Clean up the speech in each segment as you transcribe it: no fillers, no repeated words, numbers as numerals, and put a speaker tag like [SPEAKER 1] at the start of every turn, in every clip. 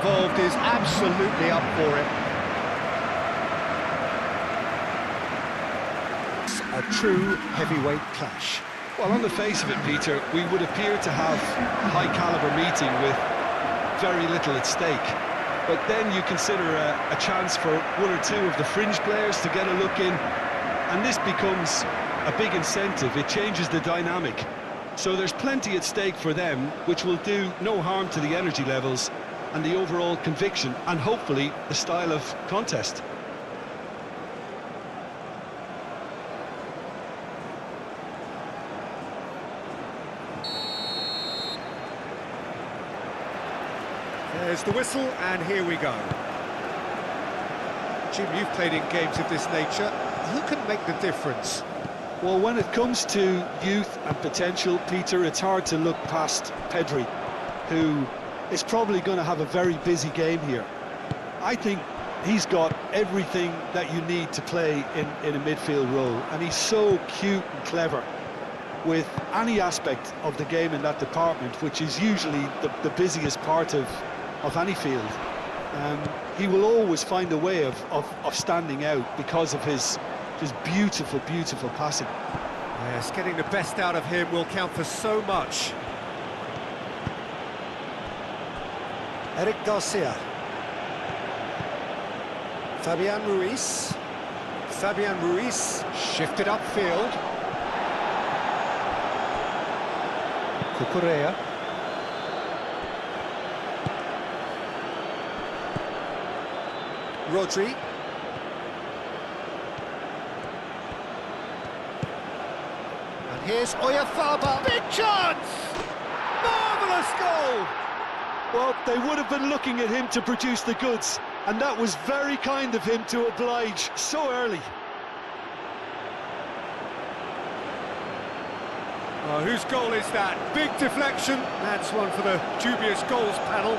[SPEAKER 1] involved is absolutely up for it. It's a true heavyweight clash.
[SPEAKER 2] Well, on the face of it, Peter, we would appear to have a high-caliber meeting with very little at stake. But then you consider a chance for one or two of the fringe players to get a look in, and this becomes a big incentive. It changes the dynamic. So there's plenty at stake for them, which will do no harm to the energy levels and the overall conviction, and hopefully the style of contest.
[SPEAKER 1] There's the whistle, and here we go. Jim, you've played in games of this nature. Who can make the difference?
[SPEAKER 2] Well, when it comes to youth and potential, Peter, it's hard to look past Pedri, who is probably going to have a very busy game here. I think he's got everything that you need to play in a midfield role, and he's so cute and clever with any aspect of the game in that department, which is usually the busiest part of any field. He will always find a way of standing out because of his beautiful, beautiful passing.
[SPEAKER 1] Yes, getting the best out of him will count for so much. Eric Garcia. Fabian Ruiz. Fabian Ruiz shifted upfield. Cucurella. Rodri. And here's Oyarzabal. Big chance! Marvellous goal!
[SPEAKER 2] Well, they would have been looking at him to produce the goods, and that was very kind of him to oblige so early.
[SPEAKER 1] Oh, whose goal is that? Big deflection. That's one for the dubious goals panel.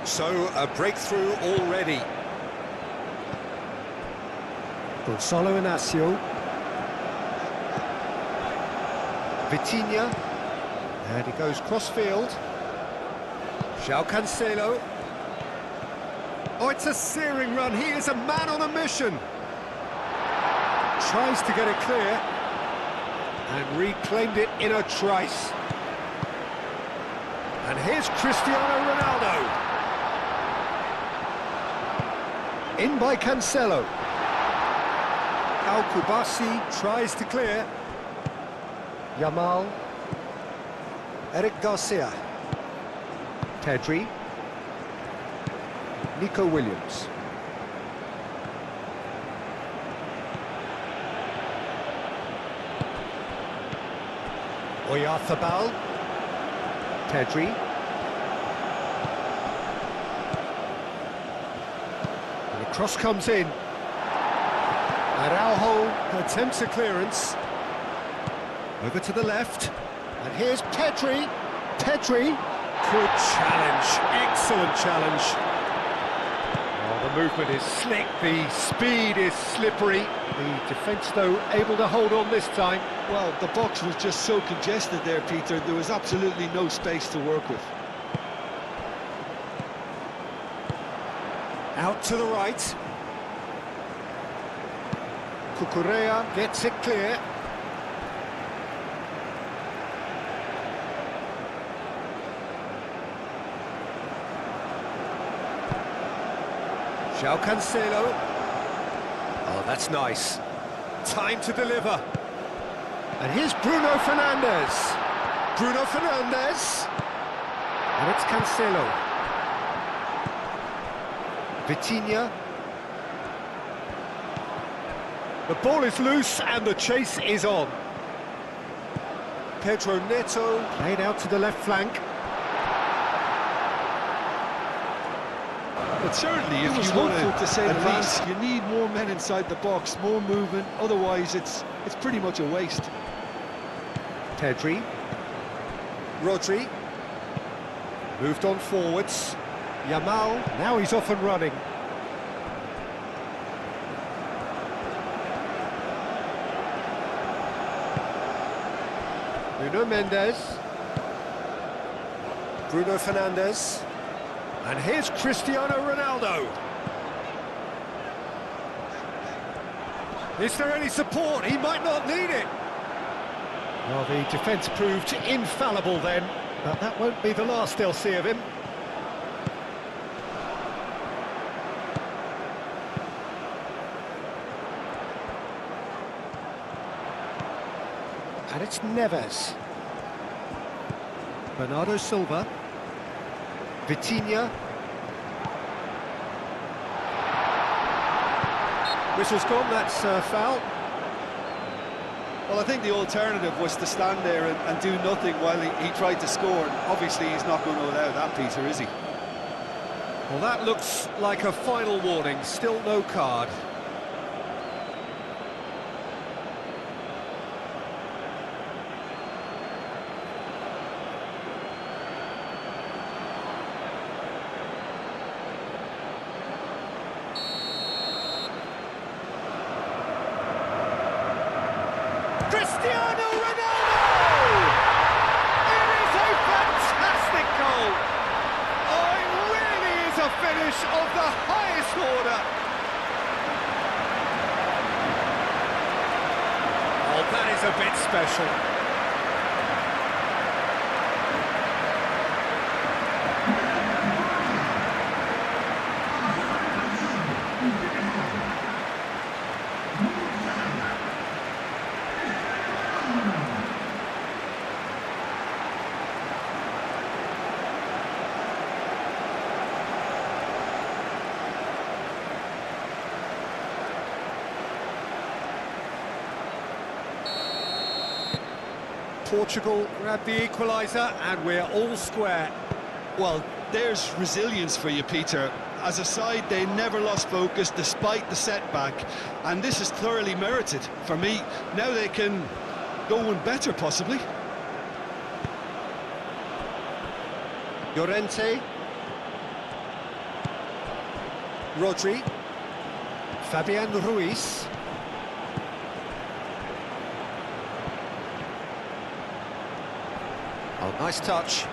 [SPEAKER 1] So, a breakthrough already. Gonzalo Inacio. Vitinha. And he goes cross-field. João Cancelo. Oh, it's a searing run. He is a man on a mission. Tries to get it clear. And reclaimed it in a trice. And here's Cristiano Ronaldo. In by Cancelo. Al-Kubasi tries to clear. Yamal. Eric Garcia. Pedri. Nico Williams. Oyarzabal. Pedri. Cross comes in. Araujo attempts a clearance. Over to the left. And here's Pedri. Pedri. Good challenge. Excellent challenge. Oh, the movement is slick. The speed is slippery. The defence, though, able to hold on this time.
[SPEAKER 2] Well, the box was just so congested there, Peter. There was absolutely no space to work with.
[SPEAKER 1] Out to the right. Cucurella gets it clear. João Cancelo. Oh, that's nice. Time to deliver. And here's Bruno Fernandes. Bruno Fernandes. And it's Cancelo. Vitinha. The ball is loose and the chase is on. Pedro Neto played out to the left flank.
[SPEAKER 2] But certainly, if you want to say the least, you need more men inside the box, more movement. Otherwise, it's pretty much a waste.
[SPEAKER 1] Pedri. Rodri. Moved on forwards. Yamal. Now he's off and running. Bruno Mendes. Bruno Fernandes. And here's Cristiano Ronaldo. Is there any support? He might not need it. Well, the defence proved infallible then, but that won't be the last they'll see of him. And it's Neves. Bernardo Silva. Vitinha. Whistle's gone, that's foul.
[SPEAKER 2] Well, I think the alternative was to stand there and do nothing while he tried to score. And obviously, he's not going to allow that, Peter, is he?
[SPEAKER 1] Well, that looks like a final warning. Still no card. Cristiano Ronaldo! It is a fantastic goal! Oh, it really is a finish of the highest order! Oh, that is a bit special. Portugal grab the equaliser and we're all square.
[SPEAKER 2] Well, there's resilience for you, Peter. As a side, they never lost focus despite the setback, and this is thoroughly merited for me. Now they can go one better, possibly.
[SPEAKER 1] Llorente. Rodri. Fabian Ruiz. Oh, nice touch.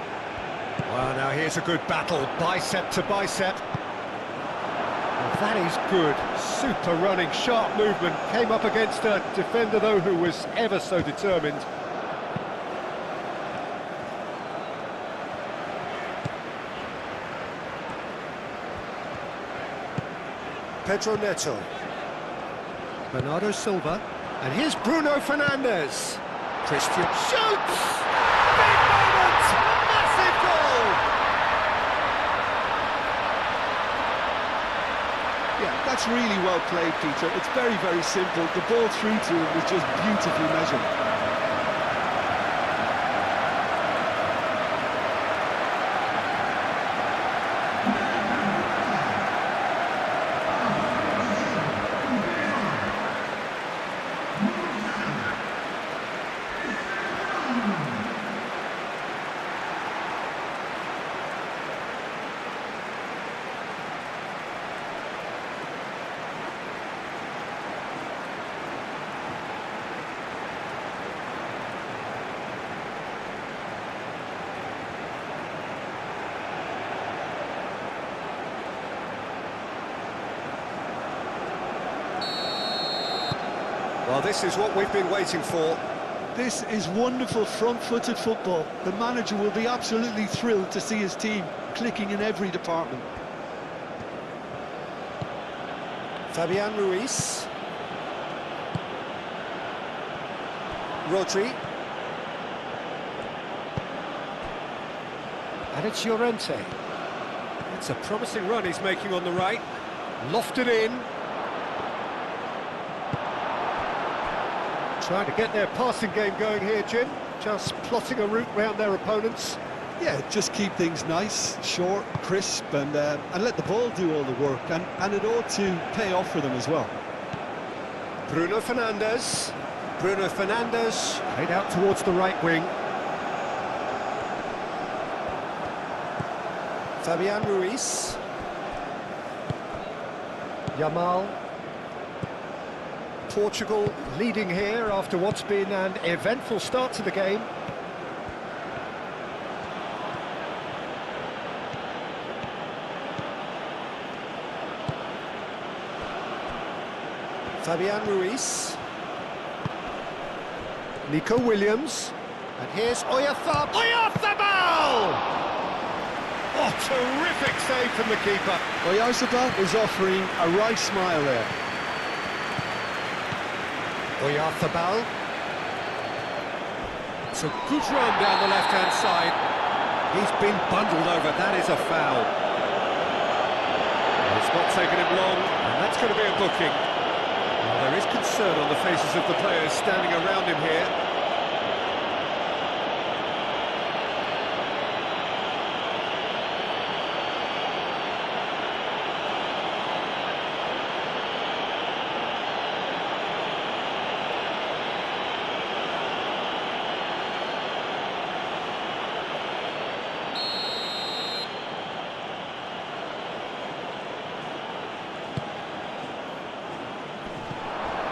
[SPEAKER 1] Well, now here's a good battle, bicep to bicep. Well, that is good. Super running, sharp movement. Came up against a defender, though, who was ever so determined. Pedro Neto. Bernardo Silva. And here's Bruno Fernandes. Christian shoots! Big moment! Massive goal!
[SPEAKER 2] Yeah, that's really well played, Peter. It's very, very simple. The ball through to him was just beautifully measured.
[SPEAKER 1] Well, this is what we've been waiting for.
[SPEAKER 2] This is wonderful front-footed football. The manager will be absolutely thrilled to see his team clicking in every department.
[SPEAKER 1] Fabian Ruiz. Rodri. And it's Llorente. It's a promising run he's making on the right. Lofted in. Trying to get their passing game going here, Jim. Just plotting a route round their opponents.
[SPEAKER 2] Yeah, just keep things nice, short, crisp, and let the ball do all the work, and it ought to pay off for them as well.
[SPEAKER 1] Bruno Fernandes. Bruno Fernandes, played out towards the right wing. Fabian Ruiz. Yamal. Portugal leading here after what's been an eventful start to the game. Fabian Ruiz. Nico Williams. And here's Oyarzabal! Oh, terrific save from the keeper.
[SPEAKER 2] Oyarzabal is offering a right smile there.
[SPEAKER 1] Oyarzabal. It's a good run down the left-hand side. He's been bundled over, that is a foul. It's not taken him long, and that's going to be a booking. Well, there is concern on the faces of the players standing around him here.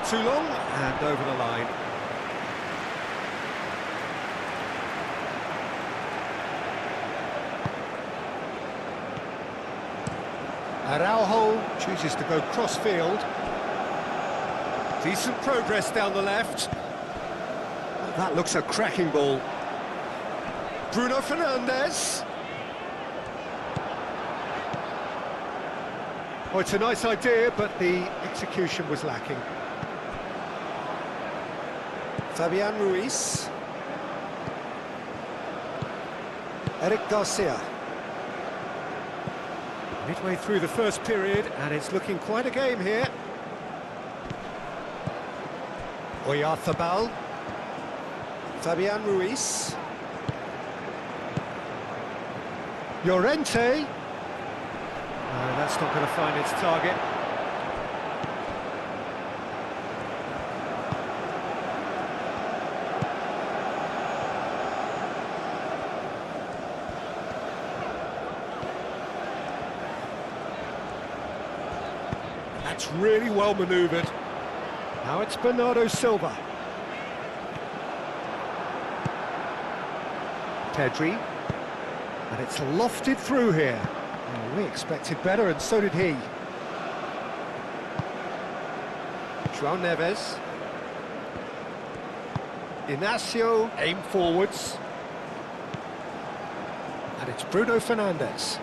[SPEAKER 1] Too long, and over the line. Araujo chooses to go cross-field. Decent progress down the left. Oh, that looks a cracking ball. Bruno Fernandes. Oh, it's a nice idea, but the execution was lacking. Fabian Ruiz. Eric Garcia. Midway through the first period, and it's looking quite a game here. Oyarzabal. Fabian Ruiz. Llorente. No, that's not going to find its target. That's really well manoeuvred. Now it's Bernardo Silva. Pedri. And it's lofted through here. Oh, we expected better, and so did he. João Neves. Inacio, aim forwards. And it's Bruno Fernandes.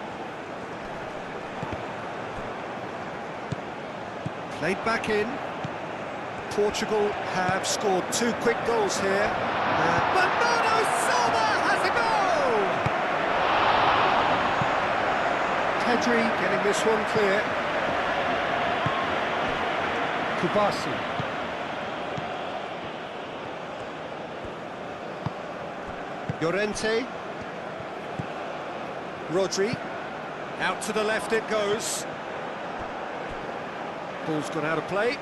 [SPEAKER 1] Played back in. Portugal have scored 2 quick goals here. Bernardo Silva has a goal! Pedri getting this one clear. Kubasi. Llorente. Rodri. Out to the left it goes. Ball's gone out of play.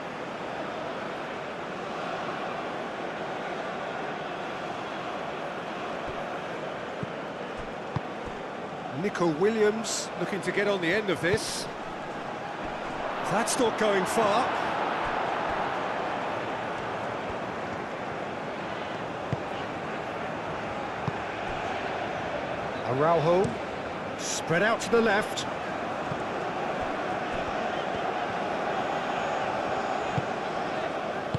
[SPEAKER 1] Nico Williams looking to get on the end of this. That's not going far. Araujo, spread out to the left.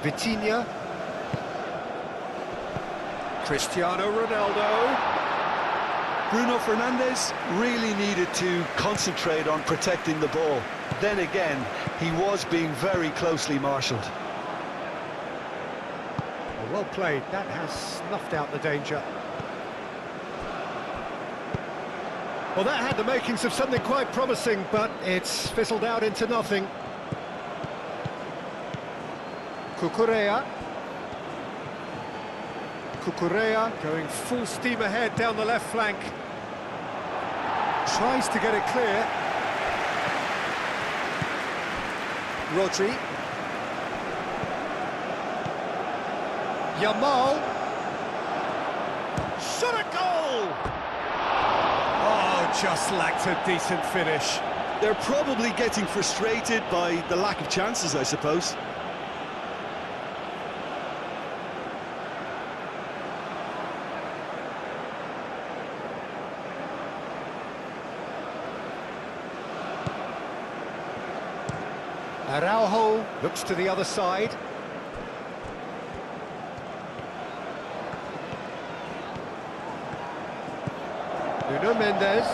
[SPEAKER 1] Vitinha. Cristiano Ronaldo.
[SPEAKER 2] Bruno Fernandes really needed to concentrate on protecting the ball. Then again, he was being very closely marshalled.
[SPEAKER 1] Well played, that has snuffed out the danger. Well, that had the makings of something quite promising, but it's fizzled out into nothing. Cucurella. Cucurella going full steam ahead down the left flank. Tries to get it clear. Rodri. Yamal. Shot a goal! Oh, just lacked a decent finish.
[SPEAKER 2] They're probably getting frustrated by the lack of chances, I suppose.
[SPEAKER 1] Araujo looks to the other side. Nuno Mendes.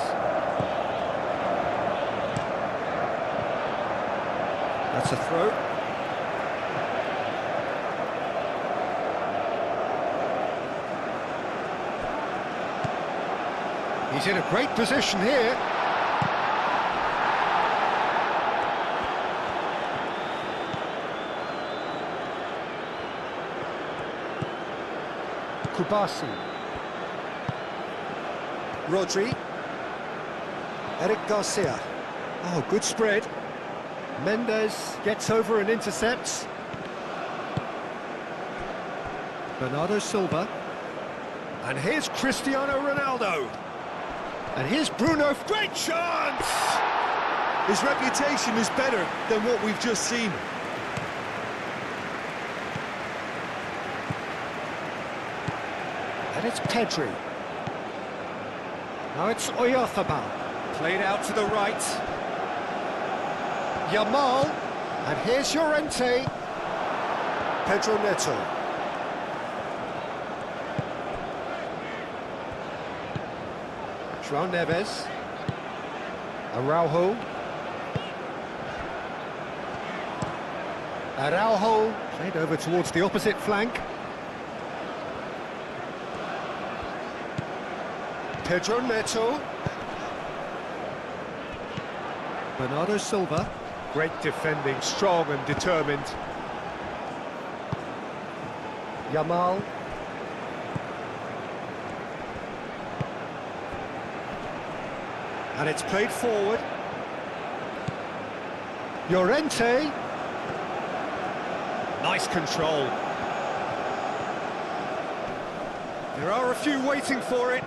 [SPEAKER 1] That's a throw. He's in a great position here. Kubasi. Rodri. Eric Garcia. Oh, good spread. Mendes gets over and intercepts. Bernardo Silva. And here's Cristiano Ronaldo. And here's Bruno. Great chance!
[SPEAKER 2] His reputation is better than what we've just seen.
[SPEAKER 1] And it's Pedri. Now it's Oyarzabal. Played out to the right. Yamal. And here's Llorente. Pedro Neto. João Neves. Araujo. Araujo. Played over towards the opposite flank. Pedro Neto. Bernardo Silva. Great defending, strong and determined. Yamal. And it's played forward. Llorente. Nice control. There are a few waiting for it.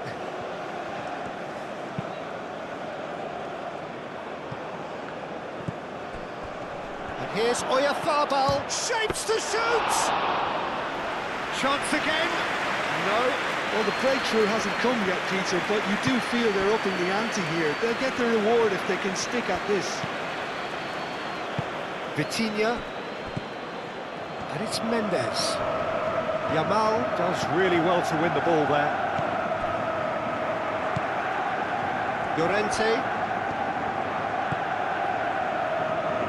[SPEAKER 1] Here's Oyarzabal, shapes to shoot! Chance again? No.
[SPEAKER 2] Well, the breakthrough hasn't come yet, Peter, but you do feel they're upping the ante here. They'll get the reward if they can stick at this.
[SPEAKER 1] Vitinha. And it's Mendes. Yamal does really well to win the ball there. Llorente.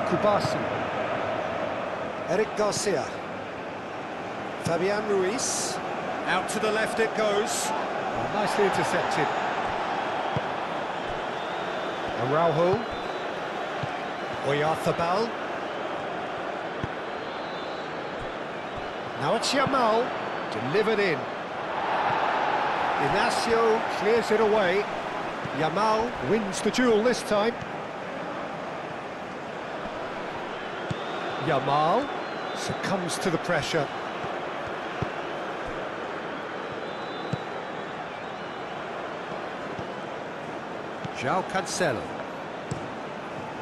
[SPEAKER 1] Kubasi. Eric Garcia. Fabian Ruiz. Out to the left it goes. Oh, nicely intercepted. Araujo. Oyarzabal. Now it's Yamal. Delivered in. Inacio clears it away. Yamal wins the duel this time. Yamal succumbs to the pressure. João Cancelo.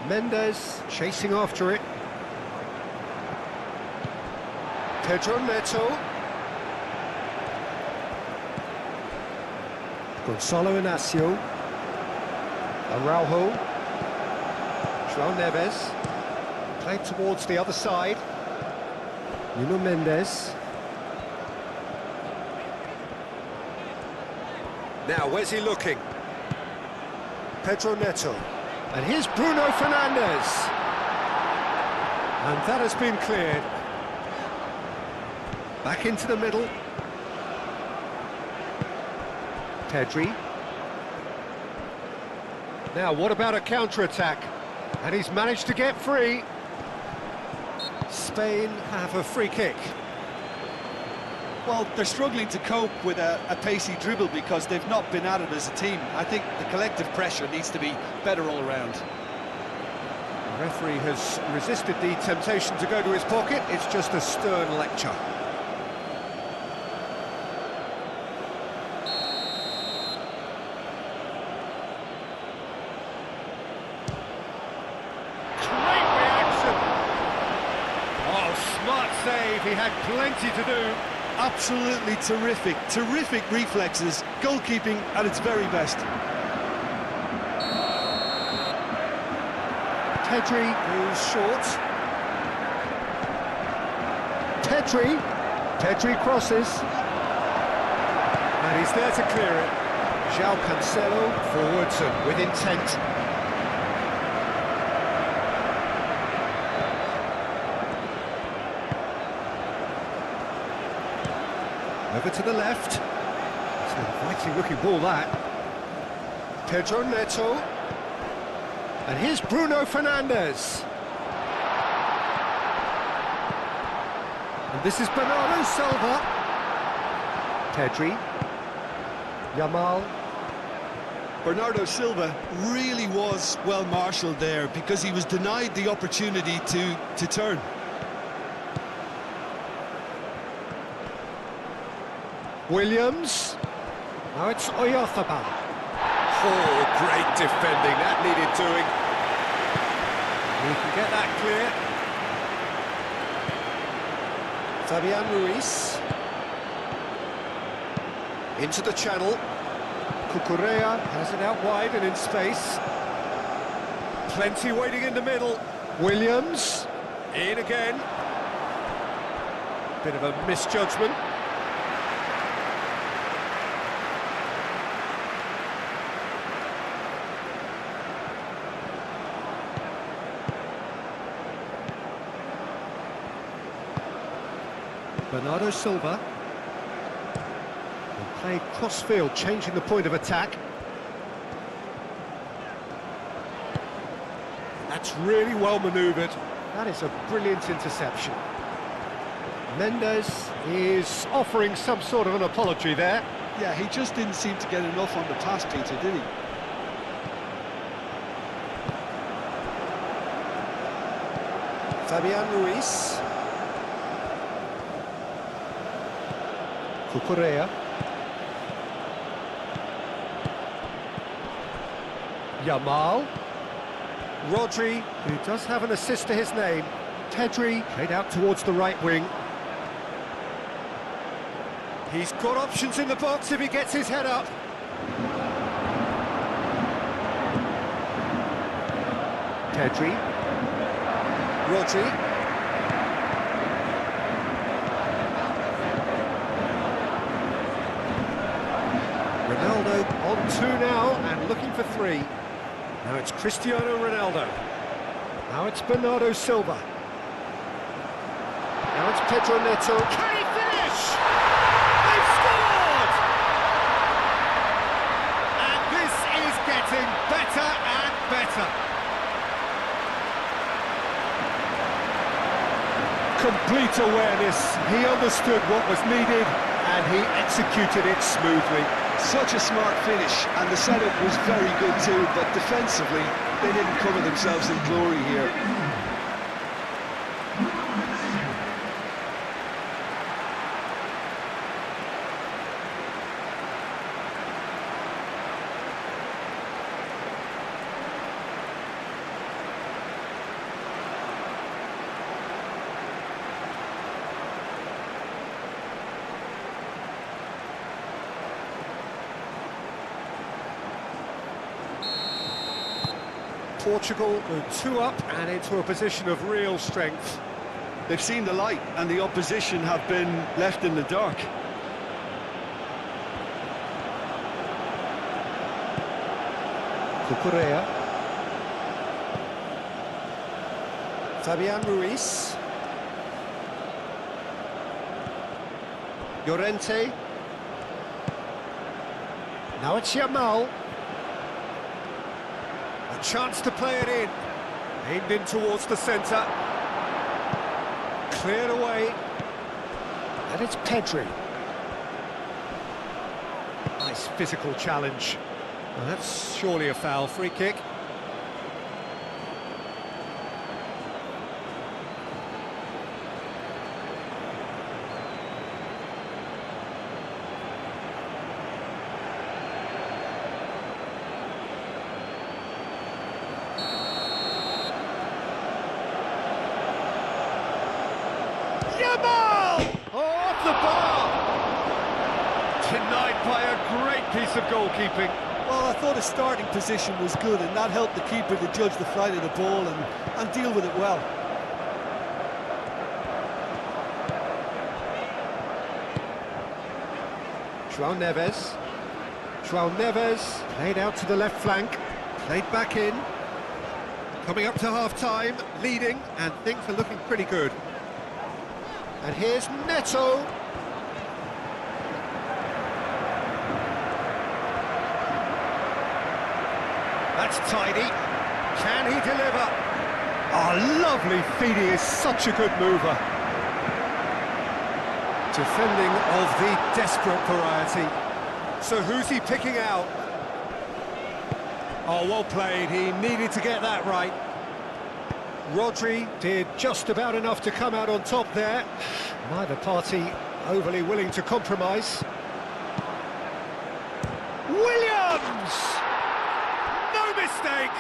[SPEAKER 1] Mendes chasing after it. Pedro Neto. Gonzalo Inacio. Araujo. João Neves. Played towards the other side. Nuno Mendes. Now, where's he looking? Pedro Neto. And here's Bruno Fernandes. And that has been cleared. Back into the middle. Pedri. Now, what about a counter-attack? And he's managed to get free. Spain have a free kick.
[SPEAKER 2] Well, they're struggling to cope with a pacey dribble because they've not been at it as a team. I think the collective pressure needs to be better all around.
[SPEAKER 1] The referee has resisted the temptation to go to his pocket. It's just a stern lecture. Great reaction! Oh, smart save. He had plenty to do.
[SPEAKER 2] Absolutely terrific reflexes, goalkeeping at its very best.
[SPEAKER 1] Pedri goes short. Pedri crosses. And he's there to clear it. João Cancelo forwards and with intent. Over to the left. It's an inviting looking ball, that. Pedro Neto. And here's Bruno Fernandes. And this is Bernardo Silva. Pedri. Yamal.
[SPEAKER 2] Bernardo Silva really was well marshalled there because he was denied the opportunity to turn.
[SPEAKER 1] Williams. Now it's Oyarzabal. Oh, great defending. That needed doing. He can get that clear. Fabian Ruiz. Into the channel. Cucurella has it out wide and in space. Plenty waiting in the middle. Williams. In again. Bit of a misjudgment. Bernardo Silva. And played cross-field, changing the point of attack. That's really well manoeuvred. That is a brilliant interception. Mendes is offering some sort of an apology there.
[SPEAKER 2] Yeah, he just didn't seem to get enough on the pass, Peter, did he?
[SPEAKER 1] Fabian Ruiz. Cucurella. Yamal. Rodri, who does have an assist to his name. Pedri, played out towards the right wing. He's got options in the box if he gets his head up. Pedri. Rodri. Ronaldo on two now and looking for three. Now it's Cristiano Ronaldo. Now it's Bernardo Silva. Now it's Pedro Neto. Can he finish? They've scored! And this is getting better and better. Complete awareness. He understood what was needed and he executed it smoothly.
[SPEAKER 2] Such a smart finish, and the setup was very good too, but defensively, they didn't cover themselves in glory here.
[SPEAKER 1] Portugal go two up and into a position of real strength.
[SPEAKER 2] They've seen the light and the opposition have been left in the dark.
[SPEAKER 1] Cucurella. Fabian Ruiz. Llorente. Now it's Yamal. A chance to play it in. Aimed in towards the centre. Cleared away. And it's Pedri. Nice physical challenge. Well, that's surely a foul. Free kick. Yamal! Oh, off the bar! Denied by a great piece of goalkeeping.
[SPEAKER 2] Well, I thought his starting position was good, and that helped the keeper to judge the flight of the ball and deal with it well.
[SPEAKER 1] João Neves. João Neves played out to the left flank, played back in. Coming up to half-time, leading, and things are looking pretty good. And here's Neto. That's tidy. Can he deliver? Oh, lovely feed. He is such a good mover. Defending of the desperate variety. So who's he picking out? Oh, well played. He needed to get that right. Rodri did just about enough to come out on top there. Neither party overly willing to compromise. Williams! No mistake!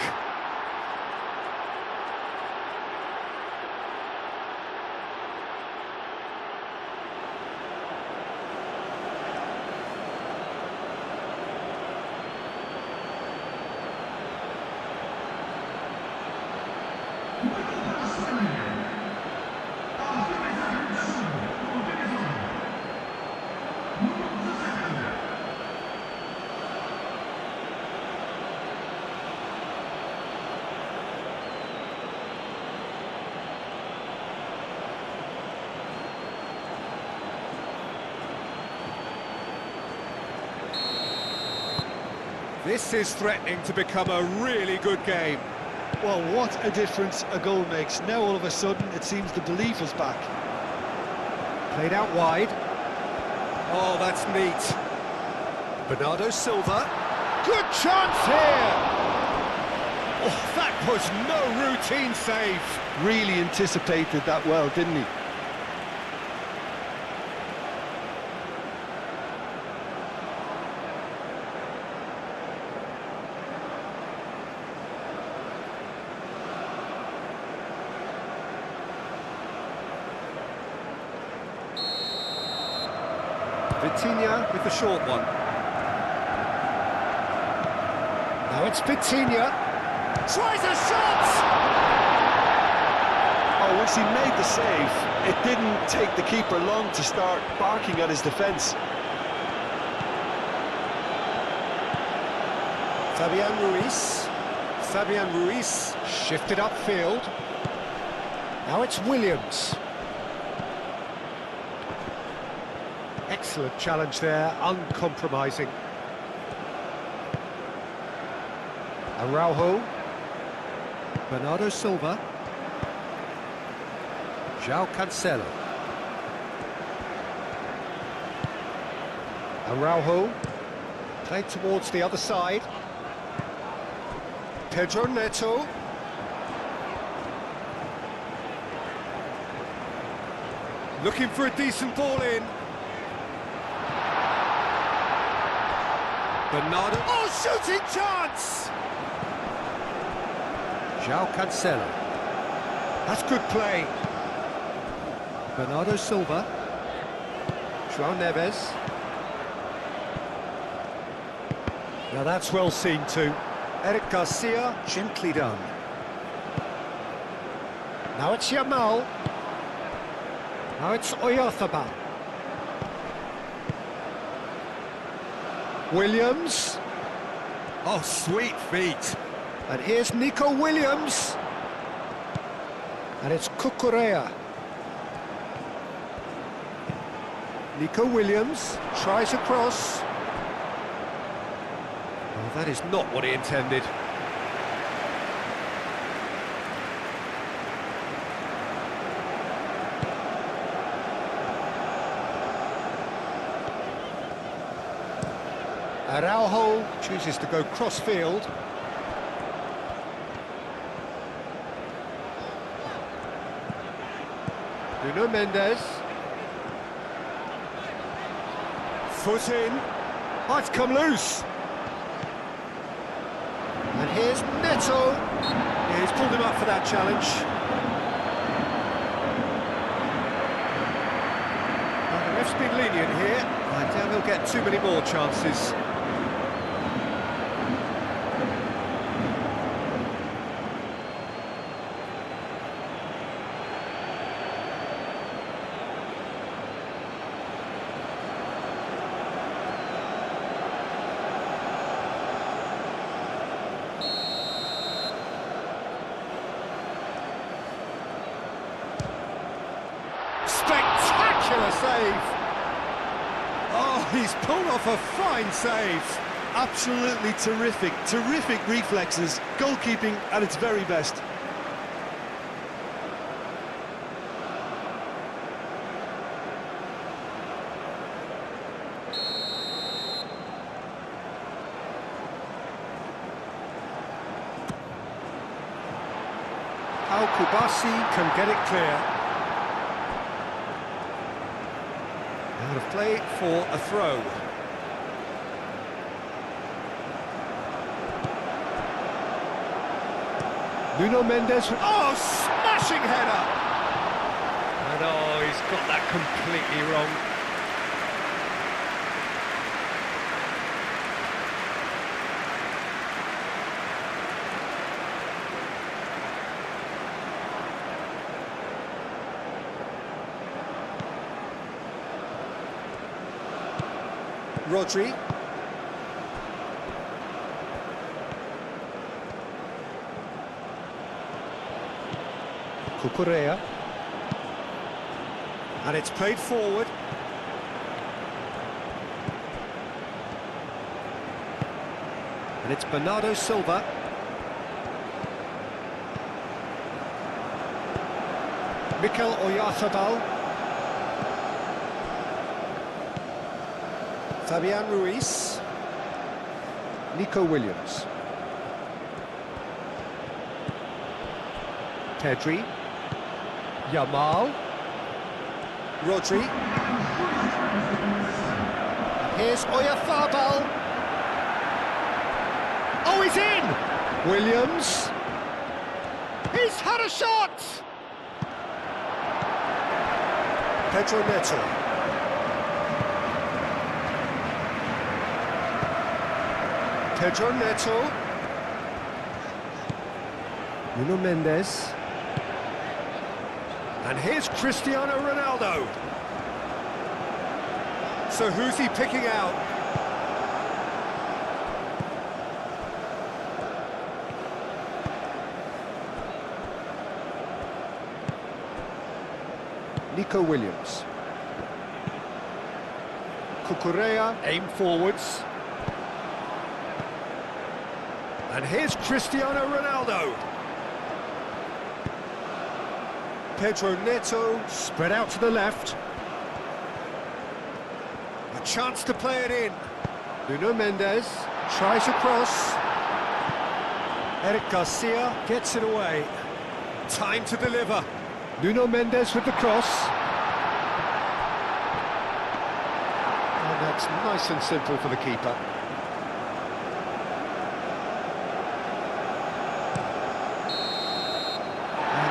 [SPEAKER 1] This is threatening to become a really good game.
[SPEAKER 2] Well, what a difference a goal makes. Now all of a sudden it seems the belief is back.
[SPEAKER 1] Played out wide. Oh, that's neat. Bernardo Silva. Good chance here! Oh, that was no routine save.
[SPEAKER 2] Really anticipated that well, didn't he?
[SPEAKER 1] Vitinha with the short one. Now it's Vitinha. Tries a shot!
[SPEAKER 2] Oh, once he made the save, it didn't take the keeper long to start barking at his defence.
[SPEAKER 1] Fabian Ruiz. Fabian Ruiz shifted upfield. Now it's Williams. Excellent challenge there, uncompromising. Araujo. Bernardo Silva. João Cancelo. Araujo. Played towards the other side. Pedro Neto. Looking for a decent ball in. Bernardo. Oh, shooting chance! João Cancelo. That's good play. Bernardo Silva. João Neves. Now that's well seen too. Eric Garcia, gently done. Now it's Yamal. Now it's Oyarzabal. Williams. Oh, sweet feet. And here's Nico Williams. And it's Cucurella. Nico Williams tries a cross. Oh, that is not what he intended. Araujo chooses to go cross-field. Nuno Mendes. Foot in. Oh, it's come loose. And here's Neto. Yeah, he's pulled him up for that challenge. Well, the ref's been lenient here. I doubt he'll get too many more chances. Spectacular save! Oh, he's pulled off a fine save.
[SPEAKER 2] Absolutely terrific reflexes, goalkeeping at its very best.
[SPEAKER 1] Al-Kubasi can get it clear. Out of play for a throw. Nuno Mendes. Oh, smashing header! And oh, he's got that completely wrong. Rodri. Cucurella. And it's played forward. And it's Bernardo Silva. Mikel Oyarzabal. Fabian Ruiz. Nico Williams. Pedri. Yamal. Rodri. Here's Oyarzabal. Oh, he's in! Williams. He's had a shot! Pedro Neto. Pedro Neto. Nuno Mendes. And here's Cristiano Ronaldo. So who's he picking out? Nico Williams. Cucurella, aim forwards. And here's Cristiano Ronaldo. Pedro Neto, spread out to the left. A chance to play it in. Nuno Mendes tries a cross. Eric Garcia gets it away. Time to deliver. Nuno Mendes with the cross. And that's nice and simple for the keeper.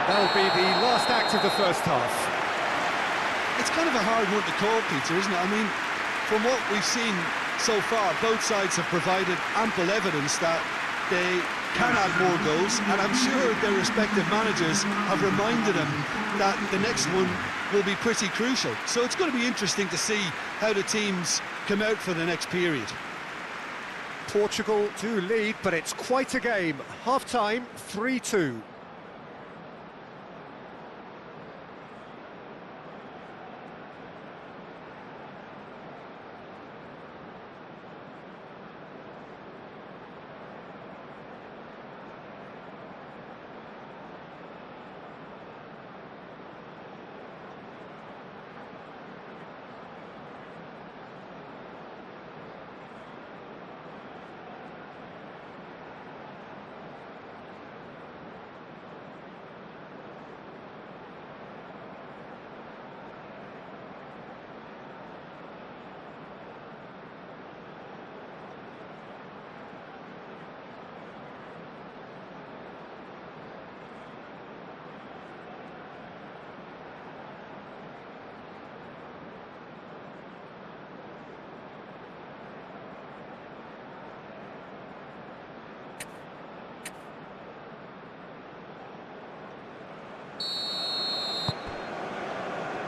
[SPEAKER 1] That'll be the last act of the first half.
[SPEAKER 2] It's kind of a hard one to call, Peter, isn't it? I mean, from what we've seen so far, both sides have provided ample evidence that they can add more goals, and I'm sure their respective managers have reminded them that the next one will be pretty crucial. So it's going to be interesting to see how the teams come out for the next period.
[SPEAKER 1] Portugal do lead, but it's quite a game. Half-time, 3-2.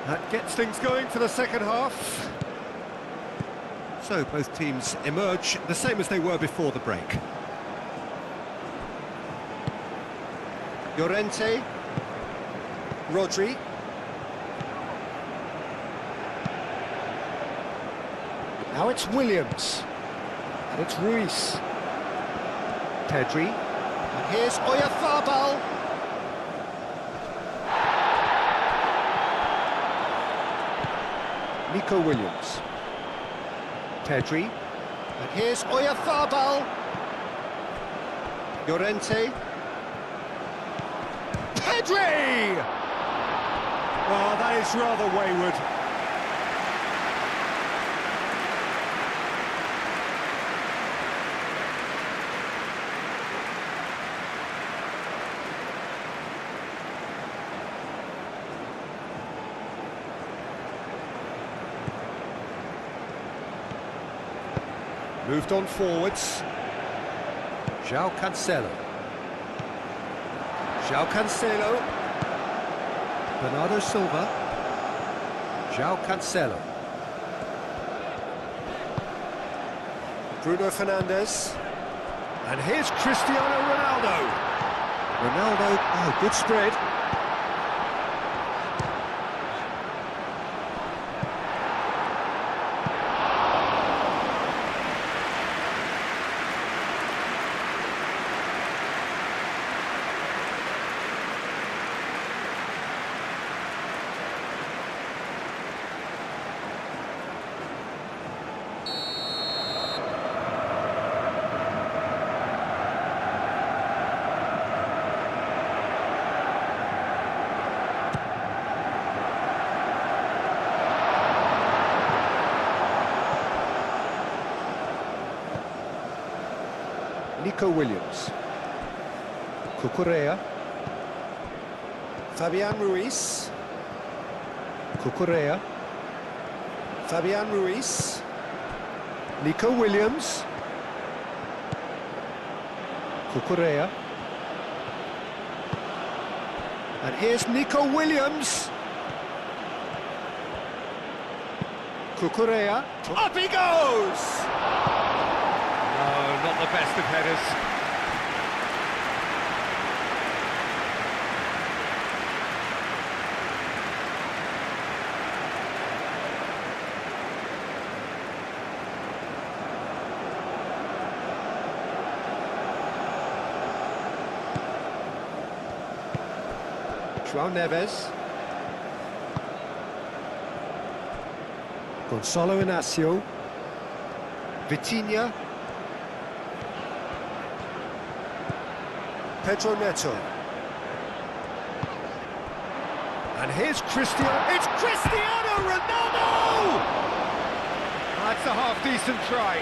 [SPEAKER 1] That gets things going for the second half. So both teams emerge the same as they were before the break. Llorente. Rodri. Now it's Williams. And it's Ruiz. Pedri. And here's Oyarzabal. Nico Williams. Pedri. And here's Oyarzabal. Llorente. Pedri! Oh, that is rather wayward. Moved on forwards. João Cancelo. João Cancelo. Bernardo Silva. João Cancelo. Bruno Fernandes. And here's Cristiano Ronaldo. Ronaldo, oh, good spread. Nico Williams. Cucurella. Fabian Ruiz. Cucurella. Fabian Ruiz. Nico Williams. Cucurella. And here's Nico Williams. Cucurella. Up he goes! Not the best of headers. João Neves. Gonçalo Inácio. Vitinha. Pedro Neto. And here's Cristiano. It's Cristiano Ronaldo! That's a half-decent try.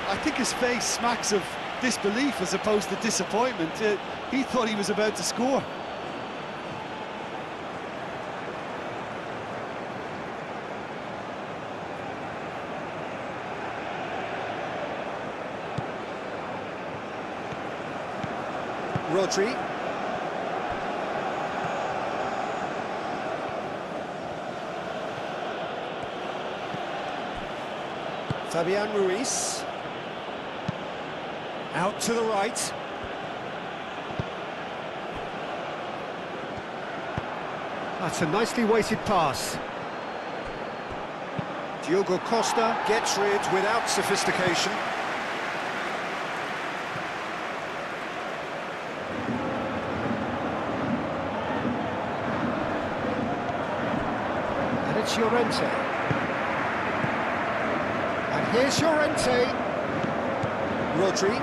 [SPEAKER 2] I think his face smacks of disbelief as opposed to disappointment. He thought he was about to score.
[SPEAKER 1] Rodri. Fabian Ruiz. Out to the right. That's a nicely weighted pass. Diogo Costa gets rid without sophistication. It's Llorente. And here's Llorente. Rodri.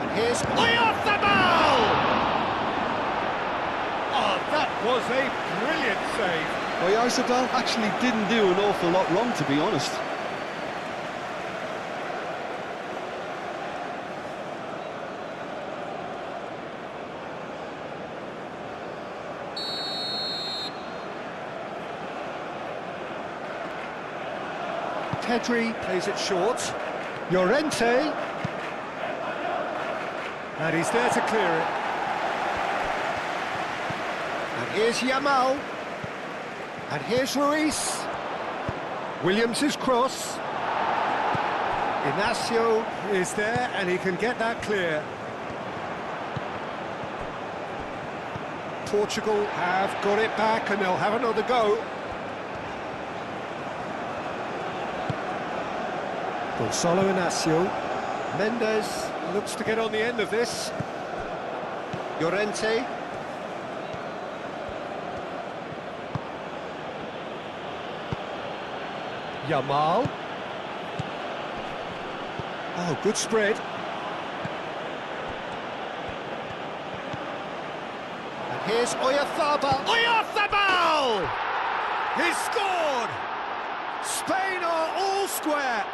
[SPEAKER 1] And here's Oyarzabal! Oh, that was a brilliant save.
[SPEAKER 2] Oyarzabal actually didn't do an awful lot wrong, to be honest.
[SPEAKER 1] Pedri plays it short. Llorente. And he's there to clear it. And here's Yamal. And here's Ruiz. Williams' cross. Inacio is there, and he can get that clear. Portugal have got it back, and they'll have another go. Gonzalo Inacio. Mendes looks to get on the end of this. Llorente. Yamal. Oh, good spread. And here's Oyarzabal. Oyarzabal! He's scored! Spain are all square.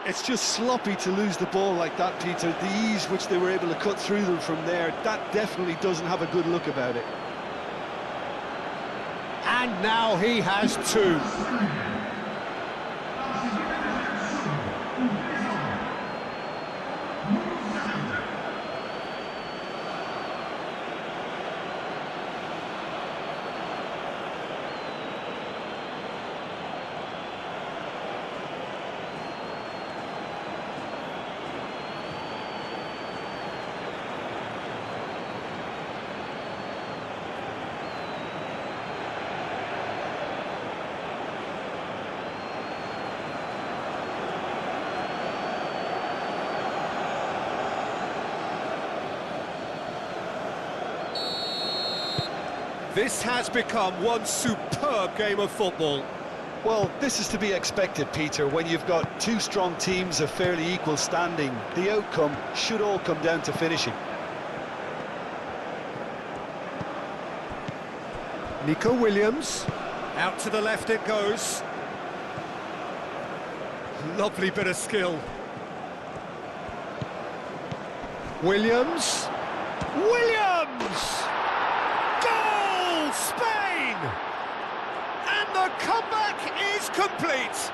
[SPEAKER 2] It's just sloppy to lose the ball like that, Peter. The ease which they were able to cut through them from there, that definitely doesn't have a good look about it.
[SPEAKER 1] And now he has two. This has become one superb game of football.
[SPEAKER 2] Well, this is to be expected, Peter. When you've got two strong teams of fairly equal standing, the outcome should all come down to finishing.
[SPEAKER 1] Nico Williams, out to the left it goes. Lovely bit of skill. Williams. Williams! Goal, Spain! And the comeback is complete.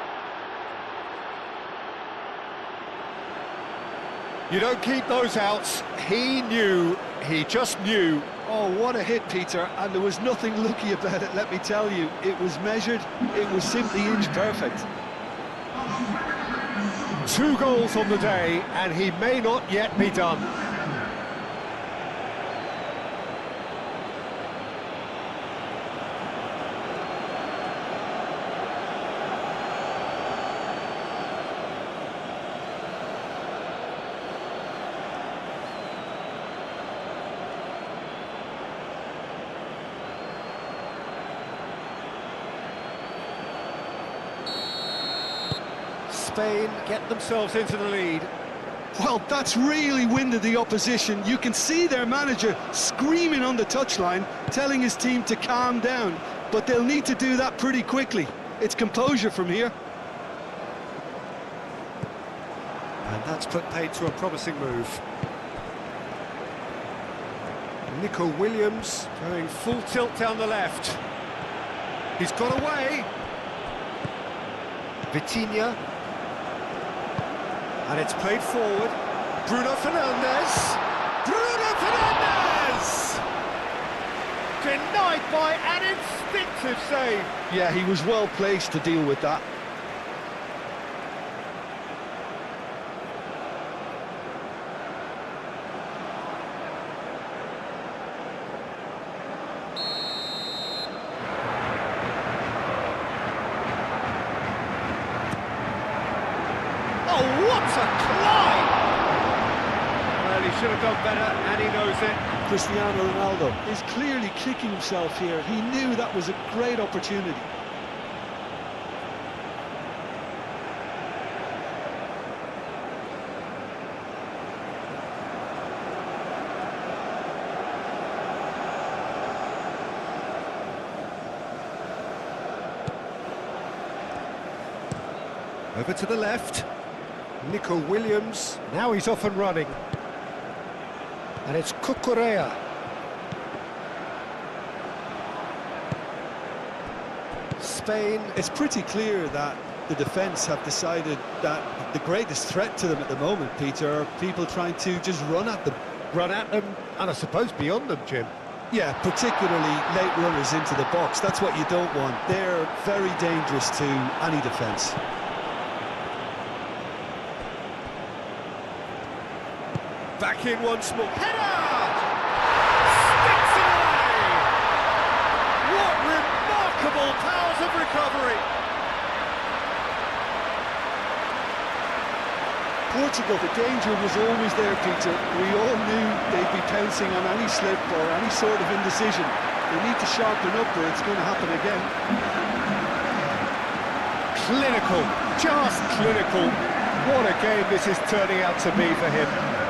[SPEAKER 1] You don't keep those outs. He knew, he just knew.
[SPEAKER 2] Oh, what a hit, Peter, and there was nothing lucky about it, let me tell you. It was measured, it was simply inch perfect.
[SPEAKER 1] 2 goals on the day, and he may not yet be done. Spain get themselves into the lead.
[SPEAKER 2] Well, that's really winded the opposition. You can see their manager screaming on the touchline, telling his team to calm down, but they'll need to do that pretty quickly. It's composure from here.
[SPEAKER 1] And that's put paid to a promising move. Nico Williams going full tilt down the left. He's got away. Vitinha. And it's played forward. Bruno Fernandes. Bruno Fernandes! Denied by an instinctive save.
[SPEAKER 2] Yeah, he was well placed to deal with that.
[SPEAKER 1] Oh, what a climb! Well, he should have done better, and he knows it.
[SPEAKER 2] Cristiano Ronaldo is clearly kicking himself here. He knew that was a great opportunity.
[SPEAKER 1] Over to the left. Nico Williams, now he's off and running. And it's Cucurella. Spain.
[SPEAKER 2] It's pretty clear that the defence have decided that the greatest threat to them at the moment, Peter, are people trying to just run at them.
[SPEAKER 1] Run at them, and I suppose beyond them, Jim.
[SPEAKER 2] Yeah, particularly late runners into the box. That's what you don't want. They're very dangerous to any defence.
[SPEAKER 1] Back in once more. Header! Sticks it away! What remarkable powers of recovery!
[SPEAKER 2] Portugal, the danger was always there, Peter. We all knew they'd be pouncing on any slip or any sort of indecision. They need to sharpen up or it's going to happen again.
[SPEAKER 1] Clinical, just clinical. What a game this is turning out to be for him.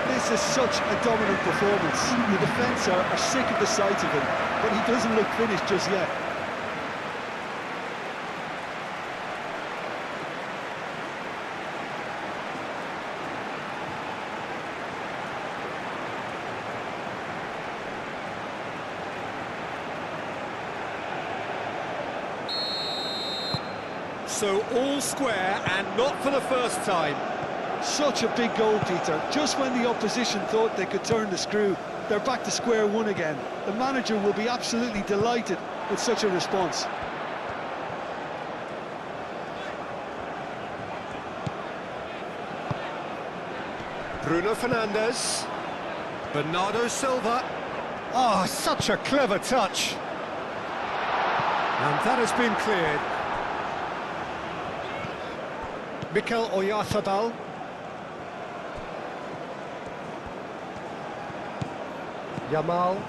[SPEAKER 2] This is such a dominant performance. The defence are sick of the sight of him, but he doesn't look finished just yet.
[SPEAKER 1] So all square and not for the first time.
[SPEAKER 2] Such a big goal, Peter. Just when the opposition thought they could turn the screw, they're back to square one again. The manager will be absolutely delighted with such a response.
[SPEAKER 1] Bruno Fernandes. Bernardo Silva. Oh, such a clever touch. And that has been cleared. Mikel Oyarzabal. Yamal.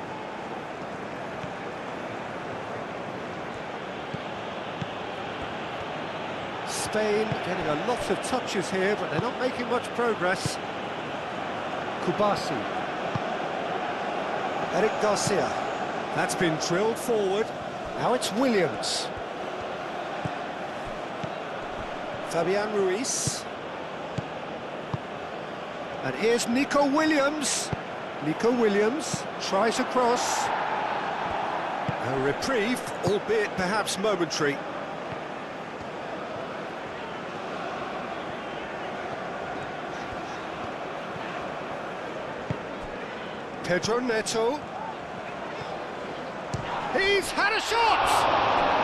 [SPEAKER 1] Spain getting a lot of touches here, but they're not making much progress. Kubasi. Eric Garcia. That's been drilled forward. Now it's Williams. Fabian Ruiz. And here's Nico Williams. Nico Williams tries a cross. A reprieve, albeit perhaps momentary. Pedro Neto. He's had a shot!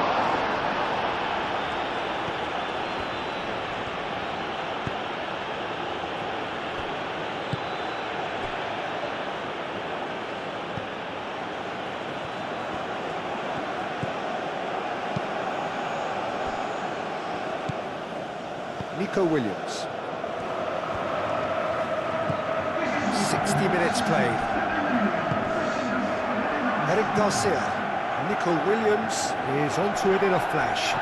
[SPEAKER 1] Nico Williams. 60 minutes played. Eric Garcia. Nico Williams is onto it in a flash.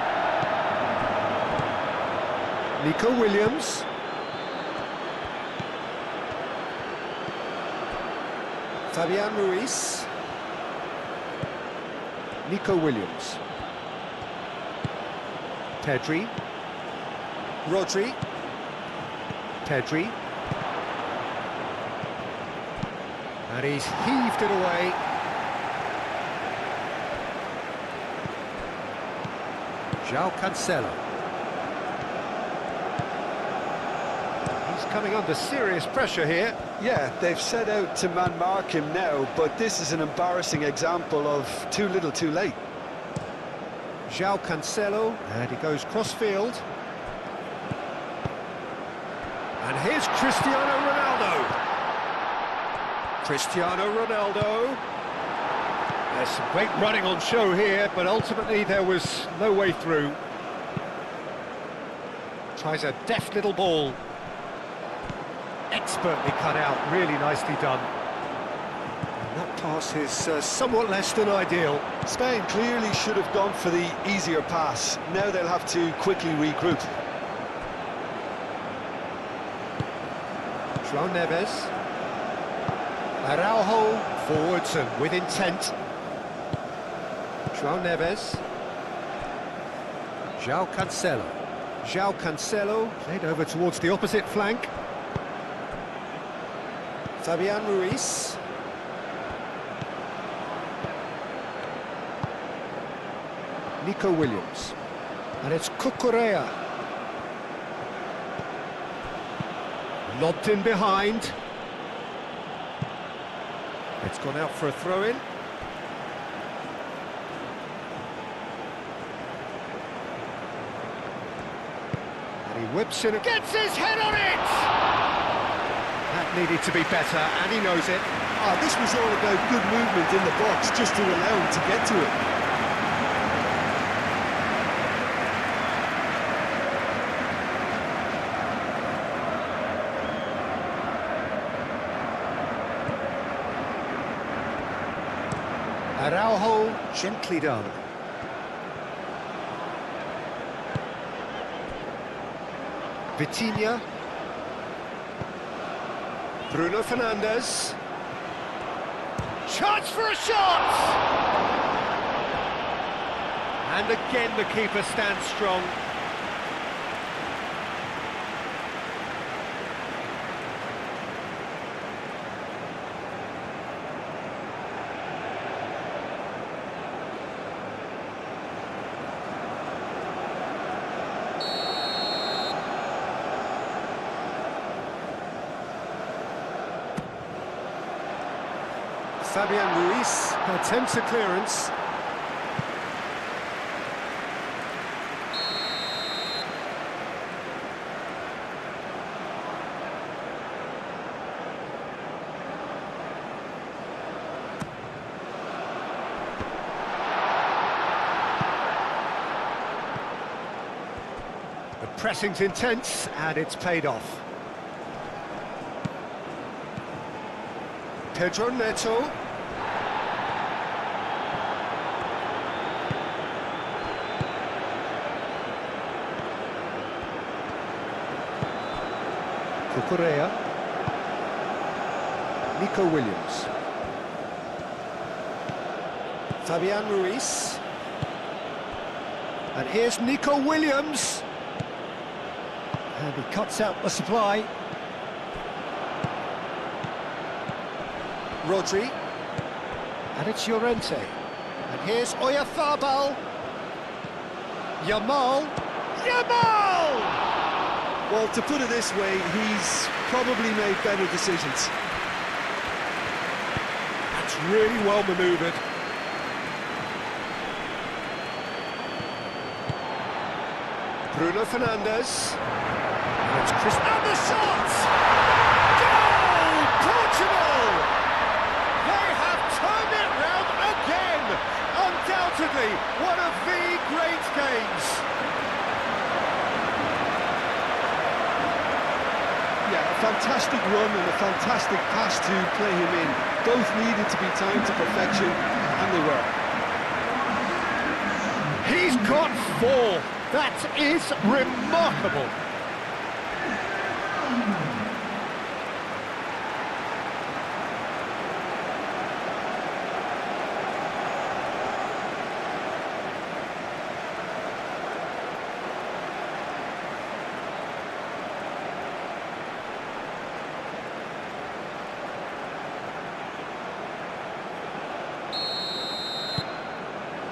[SPEAKER 1] Nico Williams. Fabian Ruiz. Nico Williams. Pedri. Rodri. Pedri. And he's heaved it away. João Cancelo. He's coming under serious pressure here.
[SPEAKER 2] Yeah, they've set out to man-mark him now, but this is an embarrassing example of too little too late.
[SPEAKER 1] João Cancelo, and he goes cross-field. And here's Cristiano Ronaldo. Cristiano Ronaldo. There's some great running on show here, but ultimately there was no way through. Tries a deft little ball. Expertly cut out, really nicely done. And that pass is somewhat less than ideal.
[SPEAKER 2] Spain clearly should have gone for the easier pass. Now they'll have to quickly regroup.
[SPEAKER 1] João Neves. Araujo forwards and with intent. João Neves. João Cancelo. João Cancelo played over towards the opposite flank. Fabian Ruiz. Nico Williams. And it's Cucurella. Lobbed in behind. It's gone out for a throw-in. He whips in, gets his head on it! That needed to be better, and he knows it.
[SPEAKER 2] This was all about good movement in the box, just to allow him to get to it.
[SPEAKER 1] Araujo, gently done. Vitinha. Bruno Fernandes. Chance for a shot! And again the keeper stands strong. Fabian Ruiz attempts a clearance. The pressing's intense and it's paid off. Pedro Neto. Correa, Nico Williams, Fabian Ruiz, and here's Nico Williams, and he cuts out the supply. Rodri, and it's Llorente, and here's Oyarzabal, Yamal.
[SPEAKER 2] Well, to put it this way, he's probably made better decisions.
[SPEAKER 1] That's really well manoeuvred. Bruno Fernandes. And it's Chris. And the shot! Goal! Portugal! They have turned it round again! Undoubtedly, one of the great games.
[SPEAKER 2] Fantastic run and a fantastic pass to play him in. Both needed to be timed to perfection, and they were.
[SPEAKER 1] He's got 4. That is remarkable.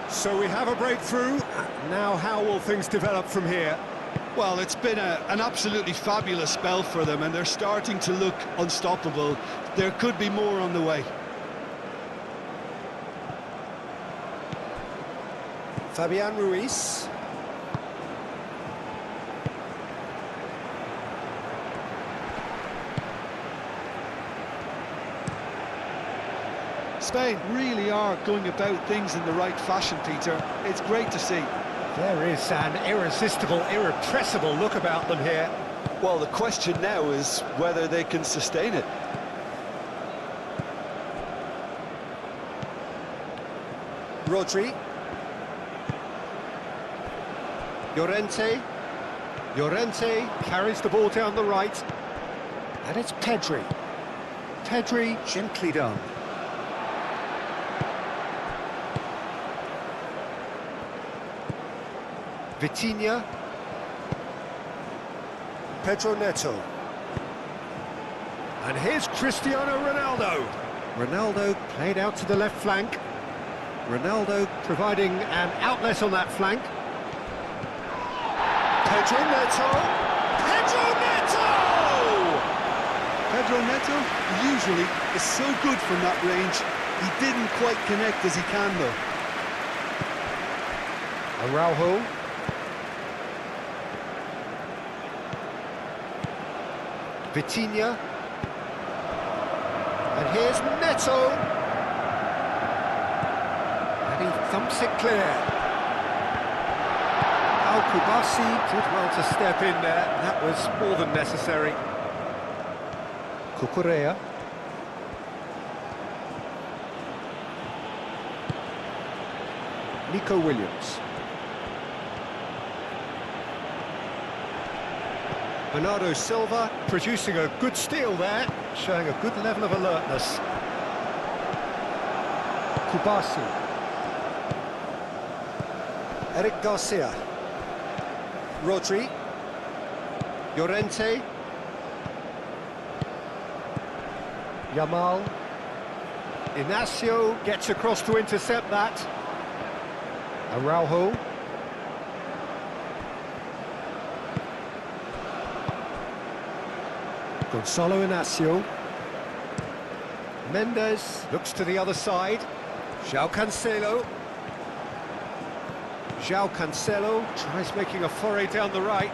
[SPEAKER 1] So we have a breakthrough. Now how will things develop from here?
[SPEAKER 2] Well, it's been an absolutely fabulous spell for them, and they're starting to look unstoppable. There could be more on the way.
[SPEAKER 1] Fabian Ruiz.
[SPEAKER 2] Spain really are going about things in the right fashion, Peter. It's great to see.
[SPEAKER 1] There is an irresistible, irrepressible look about them here.
[SPEAKER 2] Well, the question now is whether they can sustain it.
[SPEAKER 1] Rodri. Llorente. Llorente carries the ball down the right. And it's Pedri. Pedri, gently done. Vitinha. Pedro Neto. And here's Cristiano Ronaldo. Ronaldo played out to the left flank. Ronaldo providing an outlet on that flank. Pedro Neto. Pedro Neto!
[SPEAKER 2] Pedro Neto usually is so good from that range. He didn't quite connect as he can, though.
[SPEAKER 1] Vitinha. And here's Neto. And he thumps it clear. Al-Kubasi did well to step in there. That was more than necessary. Cucurella. Nico Williams. Bernardo Silva producing a good steal there, showing a good level of alertness. Kubasi. Eric Garcia. Rodri. Llorente. Yamal. Inacio gets across to intercept that. Araujo. Gonzalo Inacio. Mendes looks to the other side. João Cancelo. João Cancelo tries making a foray down the right.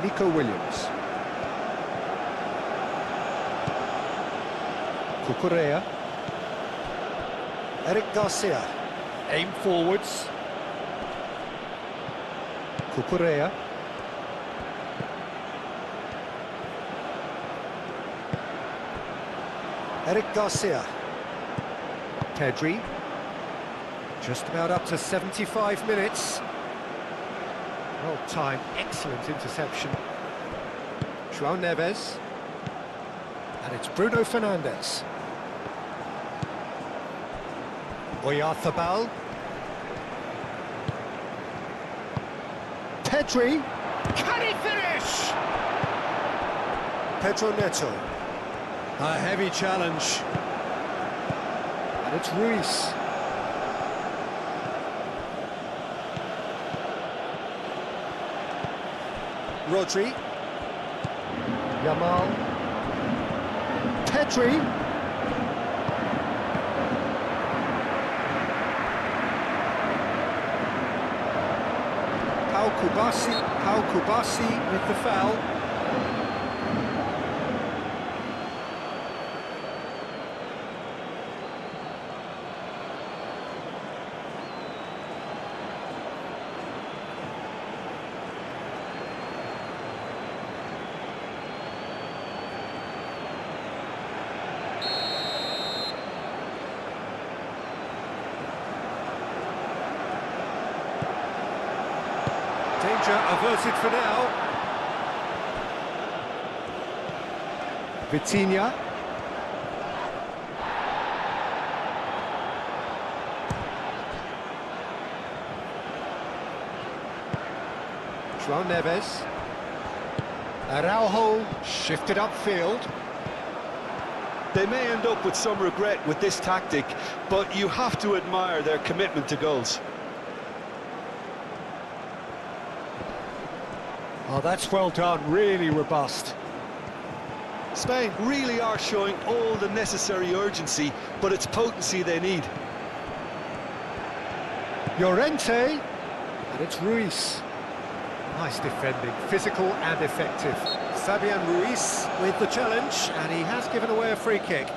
[SPEAKER 1] Nico Williams. Cucurella. Eric Garcia. Aim forwards. Cucurella. Eric Garcia. Pedri. Just about up to 75 minutes. Well timed, excellent interception. João Neves. And it's Bruno Fernandes. Oyarzabal. Pedri. Can he finish? Pedro Neto. A heavy challenge. And it's Ruiz. Rodri. Yamal. Pedri. Al-Kubasi with the foul. Danger averted for now. Vitinha. João Neves. Araujo shifted upfield.
[SPEAKER 2] They may end up with some regret with this tactic, but you have to admire their commitment to goals.
[SPEAKER 1] Oh, that's well done, really robust.
[SPEAKER 2] Spain really are showing all the necessary urgency, but it's potency they need.
[SPEAKER 1] Llorente, and it's Ruiz. Nice defending, physical and effective. Fabian Ruiz with the challenge, and he has given away a free kick.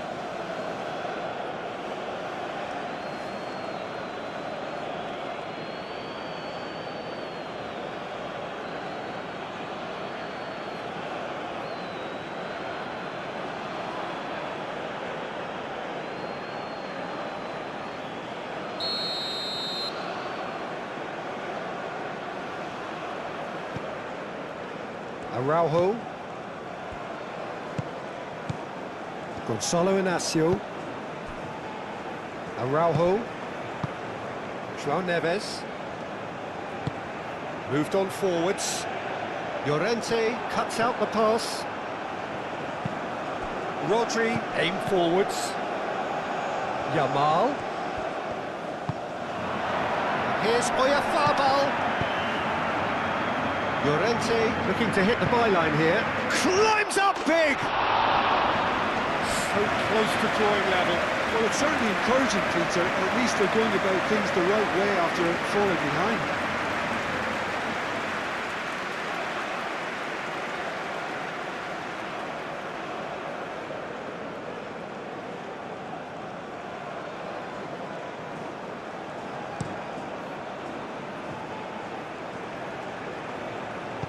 [SPEAKER 1] Araujo. Gonzalo Inacio. Araujo. João Neves. Moved on forwards. Llorente cuts out the pass. Rodri, aim forwards. Yamal. Here's Oyarzabal. Llorente looking to hit the byline here. Climbs up big! So close to drawing level.
[SPEAKER 2] Well, it's certainly encouraging, Peter. At least they're going about things the right way after falling behind.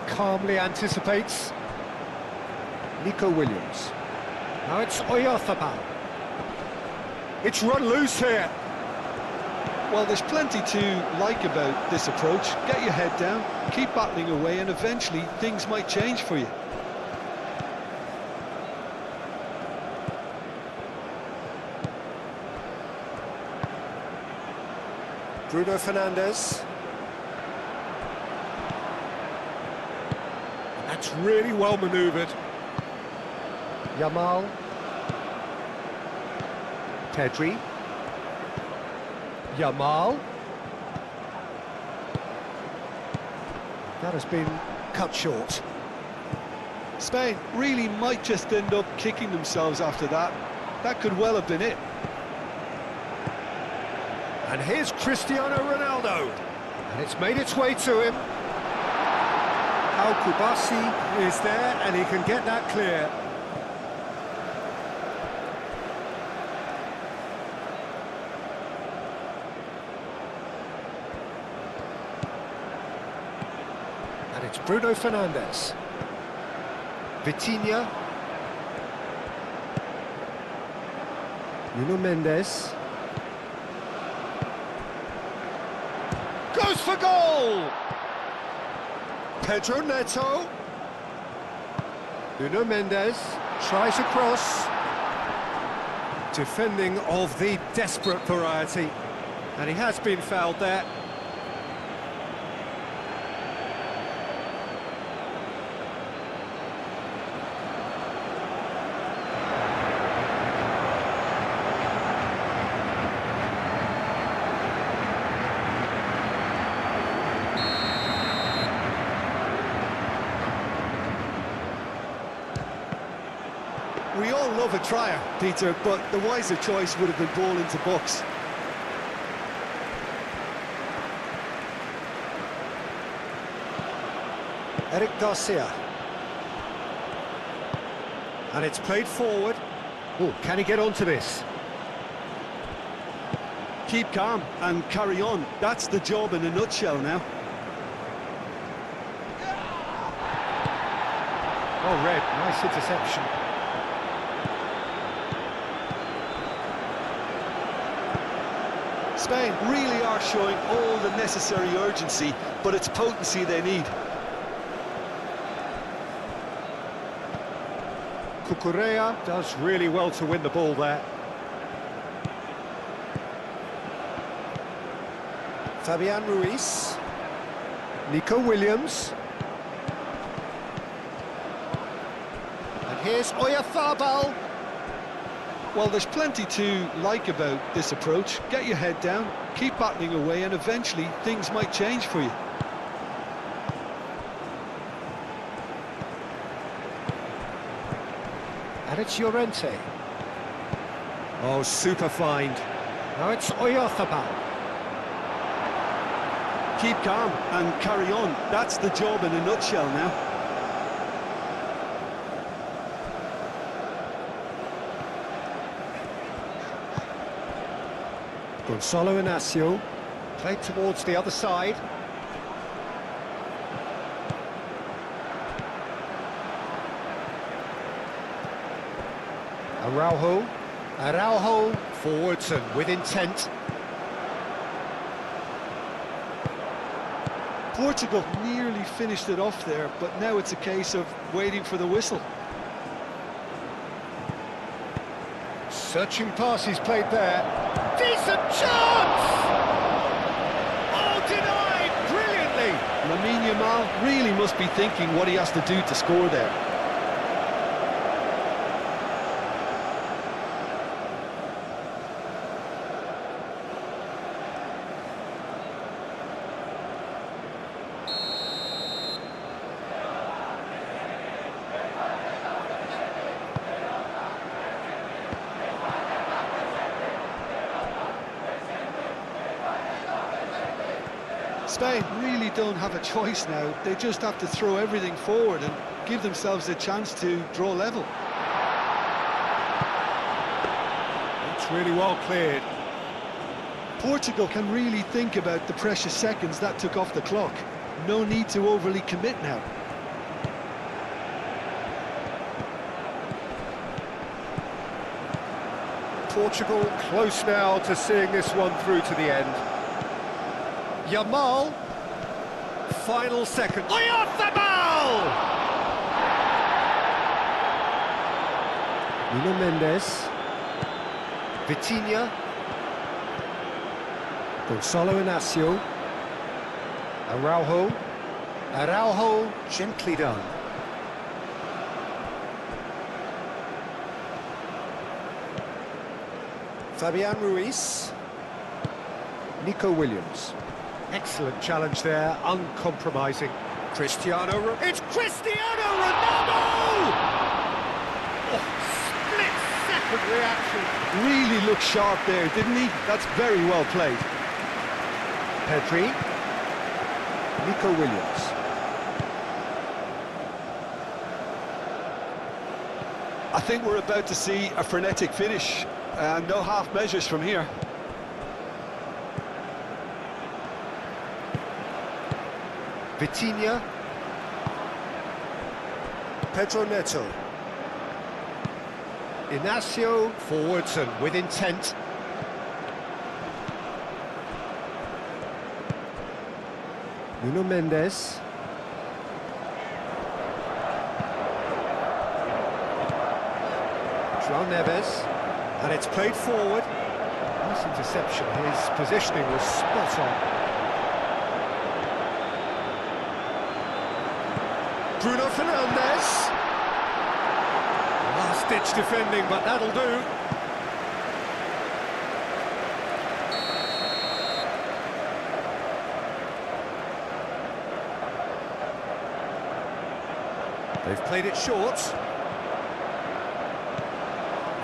[SPEAKER 1] Calmly anticipates. Nico Williams. Now it's Oyarzabal. It's run loose here.
[SPEAKER 2] Well, there's plenty to like about this approach. Get your head down, keep battling away, and eventually things might change for you.
[SPEAKER 1] Bruno Fernandes. That's really well manoeuvred. Yamal. Pedri. Yamal. That has been cut short.
[SPEAKER 2] Spain really might just end up kicking themselves after that. That could well have been it.
[SPEAKER 1] And here's Cristiano Ronaldo. And it's made its way to him. Al Kubasi is there, and he can get that clear. And it's Bruno Fernandes. Vitinha. Nuno Mendes. Goes for goal! Pedro Neto. Nuno Mendes tries a cross. Defending of the desperate variety. And he has been fouled there.
[SPEAKER 2] We all love a trier, Peter, but the wiser choice would have been ball into box.
[SPEAKER 1] Eric Garcia. And it's played forward. Oh, can he get onto this?
[SPEAKER 2] Keep calm and carry on. That's the job in a nutshell now.
[SPEAKER 1] Oh, Red, nice interception.
[SPEAKER 2] Spain really are showing all the necessary urgency, but it's potency they need.
[SPEAKER 1] Cucurella does really well to win the ball there. Fabian Ruiz. Nico Williams. And here's Oyarzabal.
[SPEAKER 2] Well, there's plenty to like about this approach. Get your head down, keep battling away, and eventually things might change for you.
[SPEAKER 1] And it's Llorente. Oh, super find. Now it's Oyarzabal.
[SPEAKER 2] Keep calm and carry on. That's the job in a nutshell now.
[SPEAKER 1] Gonzalo Inacio, played towards the other side. Araujo forwards and with intent.
[SPEAKER 2] Portugal nearly finished it off there, but now it's a case of waiting for the whistle.
[SPEAKER 1] Searching passes played there. Decent chance! Oh, denied brilliantly!
[SPEAKER 2] Lamine Yamal really must be thinking what he has to do to score there. Spain really don't have a choice now. They just have to throw everything forward and give themselves a chance to draw level.
[SPEAKER 1] It's really well cleared.
[SPEAKER 2] Portugal can really think about the precious seconds that took off the clock. No need to overly commit now.
[SPEAKER 1] Portugal close now to seeing this one through to the end. Yamal, final second. Oyarzabal! Nuno Mendes, Vitinha, Gonçalo Inácio, Araujo, gently done. Fabian Ruiz, Nico Williams. Excellent challenge there, uncompromising. It's Cristiano Ronaldo! Oh, split-second reaction.
[SPEAKER 2] Really looked sharp there, didn't he? That's very well played.
[SPEAKER 1] Pedri, Nico Williams.
[SPEAKER 2] I think we're about to see a frenetic finish. No half measures from here.
[SPEAKER 1] Vitinha, Pedro Neto, Inácio, forwards and with intent. Nuno Mendes. João Neves, and it's played forward. Nice interception, his positioning was spot on. Bruno Fernandes. Last-ditch defending, but that'll do. They've played it short.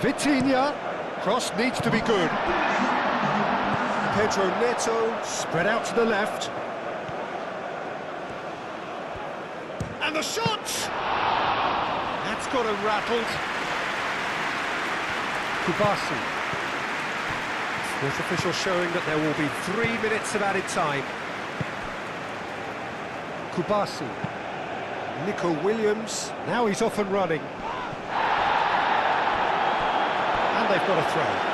[SPEAKER 1] Vitinha. Cross needs to be good. Pedro Neto spread out to the left. And the shot! That's got him rattled. Kubasi. Sports official showing that there will be 3 minutes of added time. Kubasi. Nico Williams. Now he's off and running. And they've got a throw.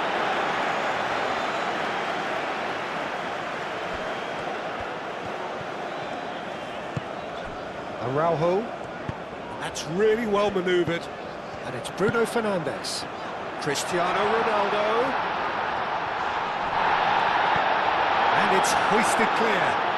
[SPEAKER 1] Araujo, that's really well manoeuvred, and it's Bruno Fernandes. Cristiano Ronaldo, and it's hoisted clear.